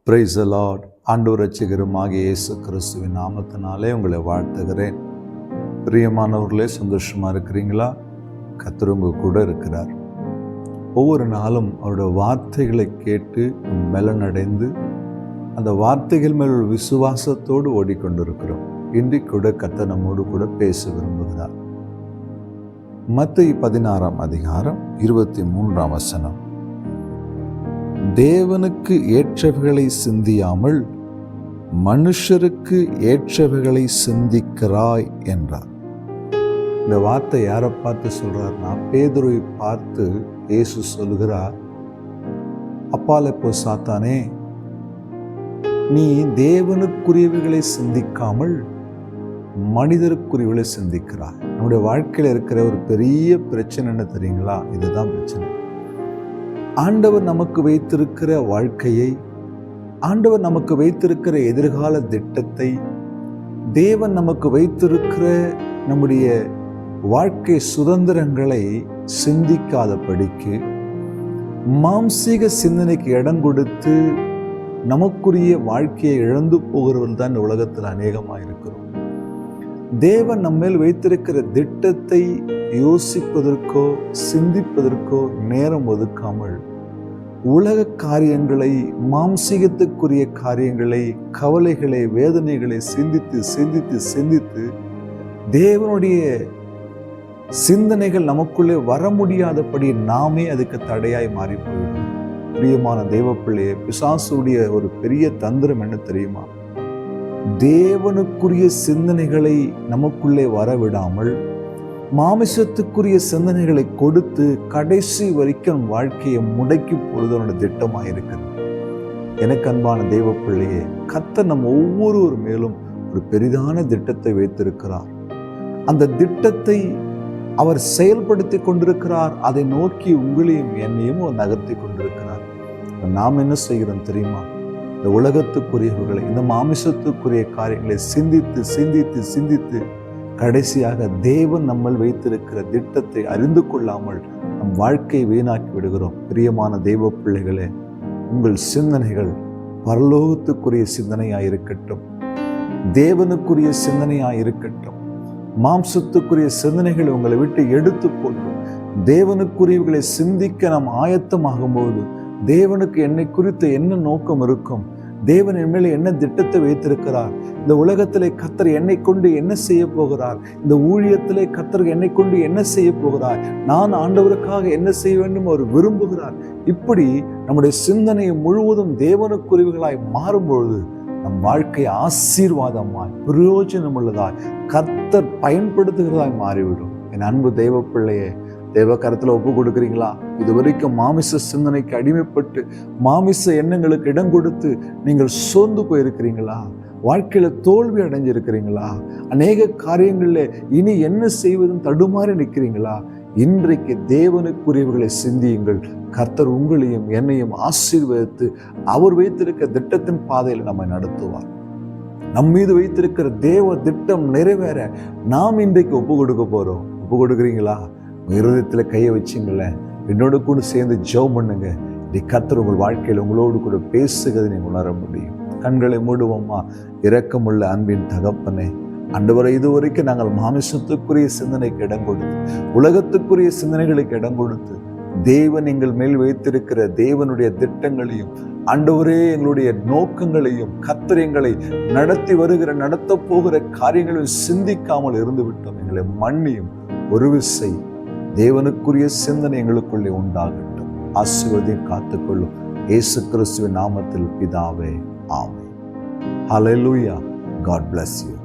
Praise the Lord. ஆண்டவர் இரட்சகருமாகிய இயேசு கிறிஸ்துவின் நாமத்தினாலே உங்களை வாழ்த்துகிறேன். பிரியமானவர்களே, சந்தோஷமா இருக்கிறீங்களா? கர்த்தர் உங்க கூட இருக்கிறார். ஒவ்வொரு நாளும் அவருடைய வார்த்தைகளை கேட்டு பலனடைந்து அந்த வார்த்தைகள் மேல் விசுவாசத்தோடு ஓடிக்கொண்டிருக்கிறோம். இன்றைக்கு கூட கர்த்தர் நம்மோடு கூட பேச விரும்புகிறார். மத்தேயு 16:23 தேவனுக்கு ஏற்றவைகளை சிந்தியாமல் மனுஷருக்கு ஏற்றவைகளை சிந்திக்கிறாய் என்றார். இந்த வார்த்தை யாரை பார்த்து சொல்றார்னா, பேதுருவை பார்த்து இயேசு சொல்கிறார், அப்பாலே போ சாத்தானே, நீ தேவனுக்குரியவைகளை சிந்திக்காமல் மனிதருக்குரியவைகளை சிந்திக்கிறாய். நம்முடைய வாழ்க்கையில் இருக்கிற ஒரு பெரிய பிரச்சனை என்ன தெரியுங்களா? இதுதான் பிரச்சனை. ஆண்டவர் நமக்கு வைத்திருக்கிற வாழ்க்கையை, ஆண்டவர் நமக்கு வைத்திருக்கிற எதிர்கால திட்டத்தை, தேவன் நமக்கு வைத்திருக்கிற நம்முடைய வாழ்க்கை சுதந்திரங்களை சிந்திக்காதபடிக்கு மாம்சீக சிந்தனைக்கு இடம் கொடுத்து நமக்குரிய வாழ்க்கையை இழந்து போகிறவர்கள் தான் இந்த உலகத்தில் அநேகமாக இருக்கிறோம். தேவன் நம்மேல் வைத்திருக்கிற திட்டத்தை யோசிப்பதற்கோ சிந்திப்பதற்கோ நேரம் ஒதுக்காமல் உலக காரியங்களை, மாம்சீகத்துக்குரிய காரியங்களை, கவலைகளை, வேதனைகளை சிந்தித்து சிந்தித்து சிந்தித்து தேவனுடைய சிந்தனைகள் நமக்குள்ளே வர முடியாதபடி நாமே அதுக்கு தடையாய் மாறி போயிடும். பிரியமான தேவ பிள்ளையே, பிசாசுடைய ஒரு பெரிய தந்திரம் என்ன தெரியுமா? தேவனுக்குரிய சிந்தனைகளை நமக்குள்ளே வரவிடாமல் மாமிசத்துக்குரிய சிந்தனைகளை கொடுத்து கடைசி வரைக்கும் வாழ்க்கையை முடக்கி பொழுதோட திட்டமாக இருக்கிறது. எனக்கு அன்பான தேவ பிள்ளையே, கர்த்தர் நம்ம ஒவ்வொருவர் மேலும் ஒரு பெரிதான திட்டத்தை வைத்திருக்கிறார். அந்த திட்டத்தை அவர் செயல்படுத்தி கொண்டிருக்கிறார். அதை நோக்கி உங்களையும் என்னையும் நகர்த்தி கொண்டிருக்கிறார். நாம் என்ன செய்கிறோம் தெரியுமா? இந்த உலகத்துக்குரியவர்களை, இந்த மாமிசத்துக்குரிய காரியங்களை சிந்தித்து சிந்தித்து சிந்தித்து கடைசியாக தேவன் நம்மள் வைத்திருக்கிற திட்டத்தை அறிந்து கொள்ளாமல் நம் வாழ்க்கையை வீணாக்கி விடுகிறோம். பிரியமான தெய்வ பிள்ளைகளே, உங்கள் சிந்தனைகள் பரலோகத்துக்குரிய சிந்தனையாயிருக்கட்டும், தேவனுக்குரிய சிந்தனையாயிருக்கட்டும். மாம்சத்துக்குரிய சிந்தனைகளை உங்களை விட்டு எடுத்து போட்டு தேவனுக்குரியவர்களை சிந்திக்க நாம் ஆயத்தமாகும் போது தேவனுக்கு என்னை குறித்த என்ன நோக்கம் இருக்கும், தேவன் என் மேலே என்ன திட்டத்தை வைத்திருக்கிறார், இந்த உலகத்திலே கர்த்தர் என்னை கொண்டு என்ன செய்ய போகிறார், இந்த ஊழியத்திலே கர்த்தர் என்னை கொண்டு என்ன செய்ய போகிறார், நான் ஆண்டவருக்காக என்ன செய்ய வேண்டும் அவர் விரும்புகிறார். இப்படி நம்முடைய சிந்தனை முழுவதும் தேவனுக்குரியவர்களாய் மாறும்பொழுது நம் வாழ்க்கை ஆசீர்வாதமாய் பிரயோஜனம் உள்ளதாய் கர்த்தர் பயன்படுத்துகிறதாய் மாறிவிடும். என் அன்பு தெய்வ பிள்ளையே, தேவ கரத்துல ஒப்பு கொடுக்குறீங்களா? இதுவரைக்கும் மாமிச சிந்தனைக்கு அடிமைப்பட்டு மாமிச எண்ணங்களுக்கு இடம் கொடுத்து நீங்கள் சோர்ந்து போயிருக்கிறீங்களா? வாழ்க்கையில தோல்வி அடைஞ்சிருக்கிறீங்களா? அநேக காரியங்கள்ல இனி என்ன செய்வதும் தடுமாறி நிற்கிறீங்களா? இன்றைக்கு தேவனுக்குரியவர்களை சிந்தியுங்கள். கர்த்தர் உங்களையும் என்னையும் ஆசீர்வதித்து அவர் வைத்திருக்க திட்டத்தின் பாதையில் நம்மை நடத்துவார். நம் மீது வைத்திருக்கிற தேவ திட்டம் நிறைவேற நாம் இன்றைக்கு ஒப்பு கொடுக்க போறோம். ஒப்பு கொடுக்குறீங்களா? இருதயத்துல கையை வச்சுங்களேன், என்னோட கூட சேர்ந்து ஜெபம் பண்ணுங்க. கர்த்தர் உங்கள் வாழ்க்கையில் உங்களோடு கூட பேசுகிறதை நீங்க உணர முடியும். கண்களை மூடுவோமா? இரக்கமுள்ள அன்பின் தகப்பனே, ஆண்டவரை, இதுவரைக்கும் நாங்கள் மாமிசத்துக்குரிய சிந்தனைக்கு இடம் கொடுத்து, உலகத்துக்குரிய சிந்தனைகளுக்கு இடம் கொடுத்து, தேவன் எங்கள் மேல் வைத்திருக்கிற தேவனுடைய திட்டங்களையும், ஆண்டவரே எங்களுடைய நோக்கங்களையும், கர்த்தர் எங்களை நடத்தி வருகிற நடத்த போகிற காரியங்களையும் சிந்திக்காமல் இருந்து விட்டோம். எங்களை மன்னியும். ஒரு விசை தேவனுக்குரிய சிந்தனை எங்களுக்குள்ளே உண்டாகட்டும். ஆசீர்வதியும் காத்துக்கொள்ளும். இயேசு கிறிஸ்துவின் நாமத்தில் பிதாவே, ஆமென். ஹல்லேலூயா. God bless you.